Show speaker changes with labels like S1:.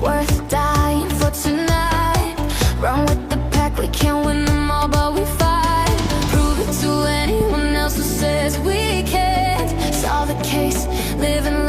S1: worth dying for tonight. Run with the pack, we can't win them all, but we fight. Prove it to anyone else who says we can't. Solve the case, living